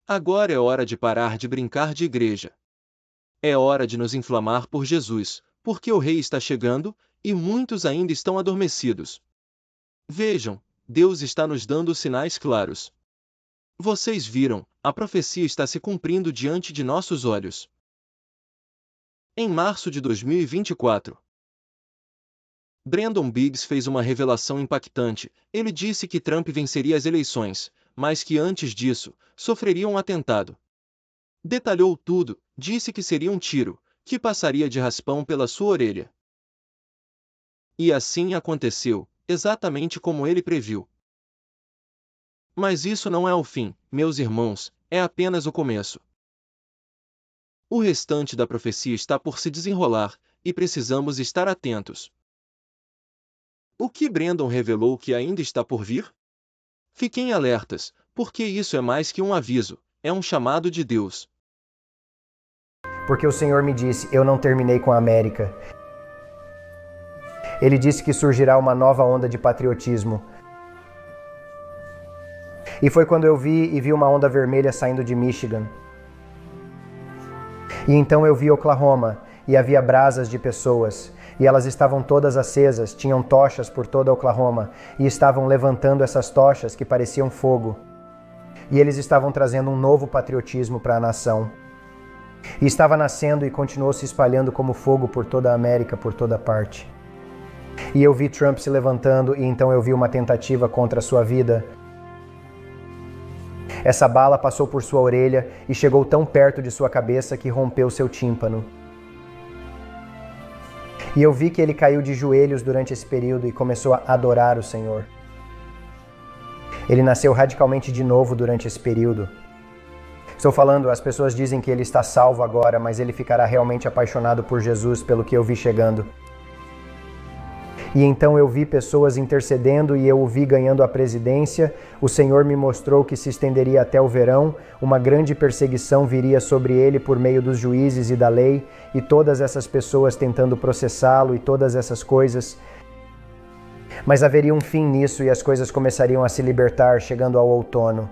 Agora é hora de parar de brincar de igreja. É hora de nos inflamar por Jesus, porque o Rei está chegando, e muitos ainda estão adormecidos. Vejam, Deus está nos dando sinais claros. Vocês viram, a profecia está se cumprindo diante de nossos olhos. Em março de 2024, Brandon Biggs fez uma revelação impactante. Ele disse que Trump venceria as eleições, mas que antes disso, sofreria um atentado. Detalhou tudo, disse que seria um tiro, que passaria de raspão pela sua orelha. E assim aconteceu, exatamente como ele previu. Mas isso não é o fim, meus irmãos, é apenas o começo. O restante da profecia está por se desenrolar, e precisamos estar atentos. O que Brandon revelou que ainda está por vir? Fiquem alertas, porque isso é mais que um aviso, é um chamado de Deus. Porque o Senhor me disse, eu não terminei com a América. Ele disse que surgirá uma nova onda de patriotismo. E foi quando eu vi uma onda vermelha saindo de Michigan. E então eu vi Oklahoma, e havia brasas de pessoas, e elas estavam todas acesas, tinham tochas por toda Oklahoma, e estavam levantando essas tochas que pareciam fogo. E eles estavam trazendo um novo patriotismo para a nação. E estava nascendo e continuou se espalhando como fogo por toda a América, por toda parte. E eu vi Trump se levantando, e então eu vi uma tentativa contra a sua vida. Essa bala passou por sua orelha e chegou tão perto de sua cabeça que rompeu seu tímpano. E eu vi que ele caiu de joelhos durante esse período e começou a adorar o Senhor. Ele nasceu radicalmente de novo durante esse período. Estou falando, as pessoas dizem que ele está salvo agora, mas ele ficará realmente apaixonado por Jesus, pelo que eu vi chegando. E então eu vi pessoas intercedendo e eu o vi ganhando a presidência. O Senhor me mostrou que se estenderia até o verão, uma grande perseguição viria sobre ele por meio dos juízes e da lei, e todas essas pessoas tentando processá-lo e todas essas coisas. Mas haveria um fim nisso e as coisas começariam a se libertar, chegando ao outono.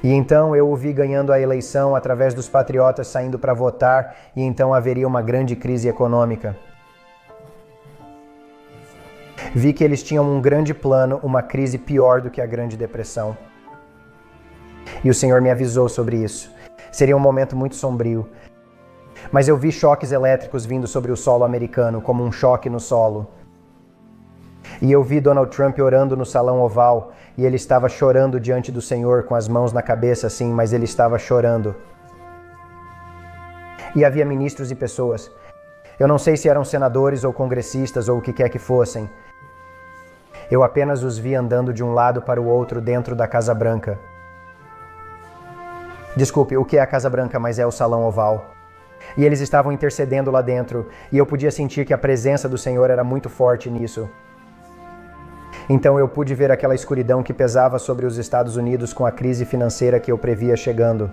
E então eu o vi ganhando a eleição através dos patriotas saindo para votar, e então haveria uma grande crise econômica. Vi que eles tinham um grande plano, uma crise pior do que a Grande Depressão. E o Senhor me avisou sobre isso. Seria um momento muito sombrio. Mas eu vi choques elétricos vindo sobre o solo americano, como um choque no solo. E eu vi Donald Trump orando no Salão Oval, e ele estava chorando diante do Senhor, com as mãos na cabeça assim, mas ele estava chorando. E havia ministros e pessoas. Eu não sei se eram senadores ou congressistas ou o que quer que fossem. Eu apenas os vi andando de um lado para o outro dentro da Casa Branca. Desculpe, o que é a Casa Branca, mas é o Salão Oval. E eles estavam intercedendo lá dentro, e eu podia sentir que a presença do Senhor era muito forte nisso. Então eu pude ver aquela escuridão que pesava sobre os Estados Unidos com a crise financeira que eu previa chegando.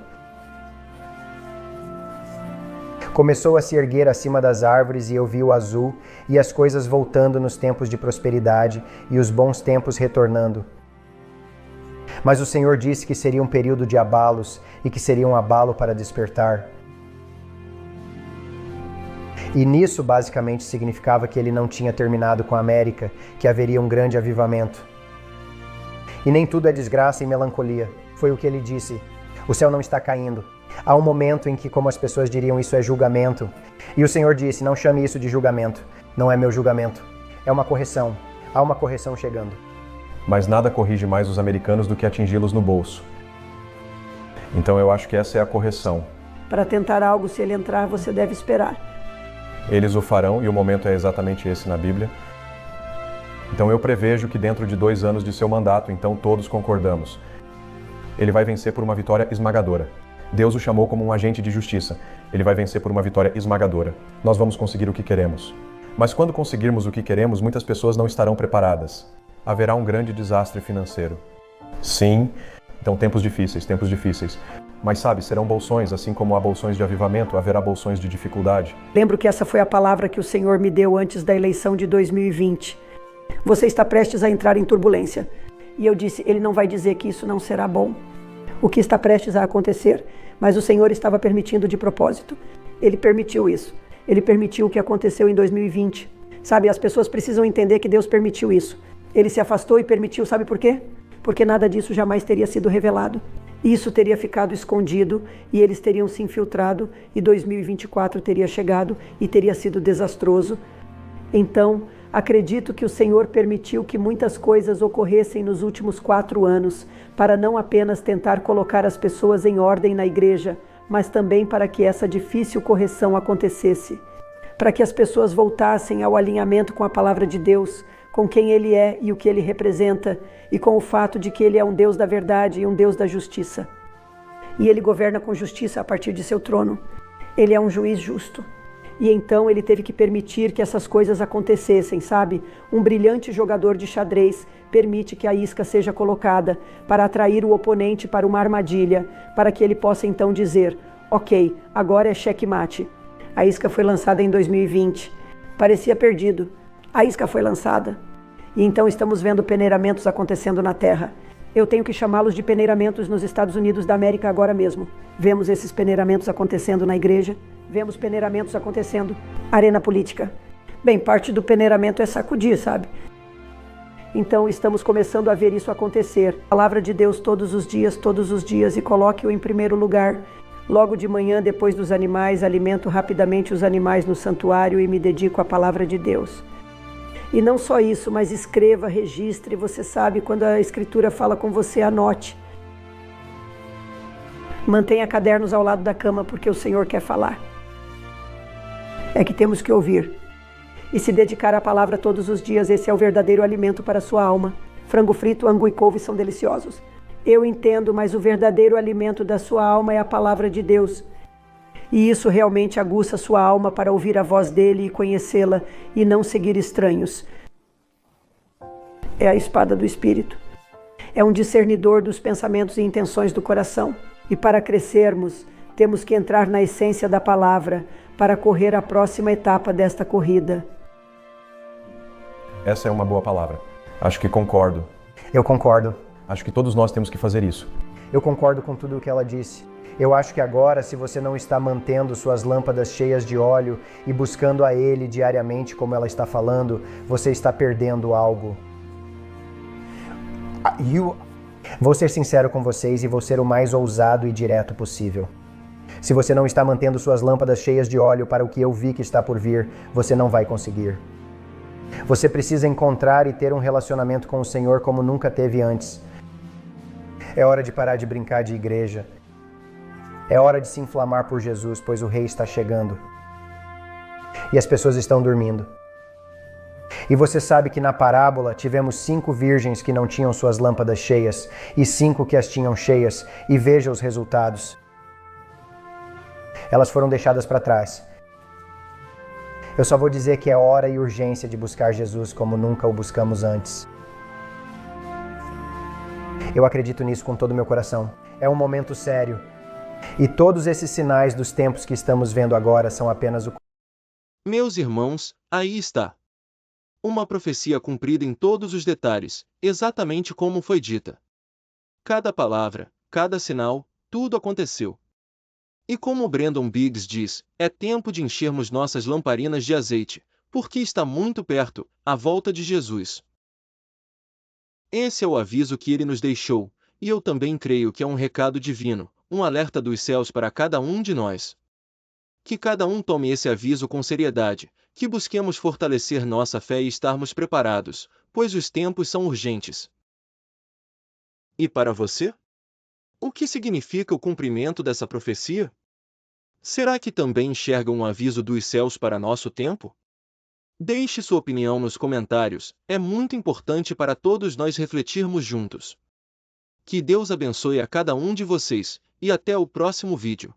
Começou a se erguer acima das árvores e eu vi o azul e as coisas voltando nos tempos de prosperidade e os bons tempos retornando. Mas o Senhor disse que seria um período de abalos e que seria um abalo para despertar. E nisso basicamente significava que ele não tinha terminado com a América, que haveria um grande avivamento. E nem tudo é desgraça e melancolia, foi o que ele disse. O céu não está caindo. Há um momento em que, como as pessoas diriam, isso é julgamento. E o Senhor disse, não chame isso de julgamento. Não é meu julgamento. É uma correção. Há uma correção chegando. Mas nada corrige mais os americanos do que atingi-los no bolso. Então eu acho que essa é a correção. Para tentar algo, se ele entrar, você deve esperar. Eles o farão, e o momento é exatamente esse na Bíblia. Então eu prevejo que dentro de 2 anos de seu mandato, então todos concordamos, ele vai vencer por uma vitória esmagadora. Deus o chamou como um agente de justiça. Ele vai vencer por uma vitória esmagadora. Nós vamos conseguir o que queremos. Mas quando conseguirmos o que queremos, muitas pessoas não estarão preparadas. Haverá um grande desastre financeiro. Sim, então tempos difíceis. Mas sabe, serão bolsões, assim como há bolsões de avivamento, haverá bolsões de dificuldade. Lembro que essa foi a palavra que o Senhor me deu antes da eleição de 2020. Você está prestes a entrar em turbulência. E eu disse, ele não vai dizer que isso não será bom. o que está prestes a acontecer, mas o Senhor estava permitindo de propósito. Ele permitiu isso. Ele permitiu o que aconteceu em 2020. Sabe, as pessoas precisam entender que Deus permitiu isso. Ele se afastou e permitiu, sabe por quê? Porque nada disso jamais teria sido revelado. Isso teria ficado escondido e eles teriam se infiltrado e 2024 teria chegado e teria sido desastroso. Então, acredito que o Senhor permitiu que muitas coisas ocorressem nos últimos 4 anos para não apenas tentar colocar as pessoas em ordem na igreja, mas também para que essa difícil correção acontecesse, para que as pessoas voltassem ao alinhamento com a palavra de Deus, com quem Ele é e o que Ele representa, e com o fato de que Ele é um Deus da verdade e um Deus da justiça. E Ele governa com justiça a partir de seu trono. Ele é um juiz justo. E então Ele teve que permitir que essas coisas acontecessem, sabe? Um brilhante jogador de xadrez permite que a isca seja colocada para atrair o oponente para uma armadilha, para que ele possa então dizer, ok, agora é checkmate. A isca foi lançada em 2020. Parecia perdido. A isca foi lançada. E então estamos vendo peneiramentos acontecendo na Terra. Eu tenho que chamá-los de peneiramentos nos Estados Unidos da América agora mesmo. Vemos esses peneiramentos acontecendo na igreja. Vemos peneiramentos acontecendo na arena política. Bem, parte do peneiramento é sacudir, sabe? Então estamos começando a ver isso acontecer. A palavra de Deus todos os dias, e coloque-o em primeiro lugar. Logo de manhã, depois dos animais, alimento rapidamente os animais no santuário e me dedico à palavra de Deus. E não só isso, mas escreva, registre, você sabe, quando a Escritura fala com você, anote. Mantenha cadernos ao lado da cama, porque o Senhor quer falar. É que temos que ouvir. E se dedicar à palavra todos os dias, esse é o verdadeiro alimento para a sua alma. Frango frito, angu e couve são deliciosos. Eu entendo, mas o verdadeiro alimento da sua alma é a palavra de Deus. E isso realmente aguça a sua alma para ouvir a voz dele e conhecê-la e não seguir estranhos. É a espada do Espírito. É um discernidor dos pensamentos e intenções do coração. E para crescermos, temos que entrar na essência da palavra para correr a próxima etapa desta corrida. Essa é uma boa palavra. Acho que concordo. Eu concordo. Acho que todos nós temos que fazer isso. Eu concordo com tudo o que ela disse. Eu acho que agora, se você não está mantendo suas lâmpadas cheias de óleo e buscando a Ele diariamente, como ela está falando, você está perdendo algo. Vou ser sincero com vocês e vou ser o mais ousado e direto possível. Se você não está mantendo suas lâmpadas cheias de óleo para o que eu vi que está por vir, você não vai conseguir. Você precisa encontrar e ter um relacionamento com o Senhor como nunca teve antes. É hora de parar de brincar de igreja. É hora de se inflamar por Jesus, pois o Rei está chegando. E as pessoas estão dormindo. E você sabe que na parábola tivemos 5 virgens que não tinham suas lâmpadas cheias e 5 que as tinham cheias, e veja os resultados. Elas foram deixadas para trás. Eu só vou dizer que é hora e urgência de buscar Jesus como nunca o buscamos antes. Eu acredito nisso com todo o meu coração. É um momento sério. E todos esses sinais dos tempos que estamos vendo agora são apenas o... Meus irmãos, aí está. Uma profecia cumprida em todos os detalhes, exatamente como foi dita. Cada palavra, cada sinal, tudo aconteceu. E como Brandon Biggs diz, é tempo de enchermos nossas lamparinas de azeite, porque está muito perto, a volta de Jesus. Esse é o aviso que ele nos deixou, e eu também creio que é um recado divino, um alerta dos céus para cada um de nós. Que cada um tome esse aviso com seriedade, que busquemos fortalecer nossa fé e estarmos preparados, pois os tempos são urgentes. E para você? O que significa o cumprimento dessa profecia? Será que também enxerga um aviso dos céus para nosso tempo? Deixe sua opinião nos comentários, é muito importante para todos nós refletirmos juntos. Que Deus abençoe a cada um de vocês, e até o próximo vídeo.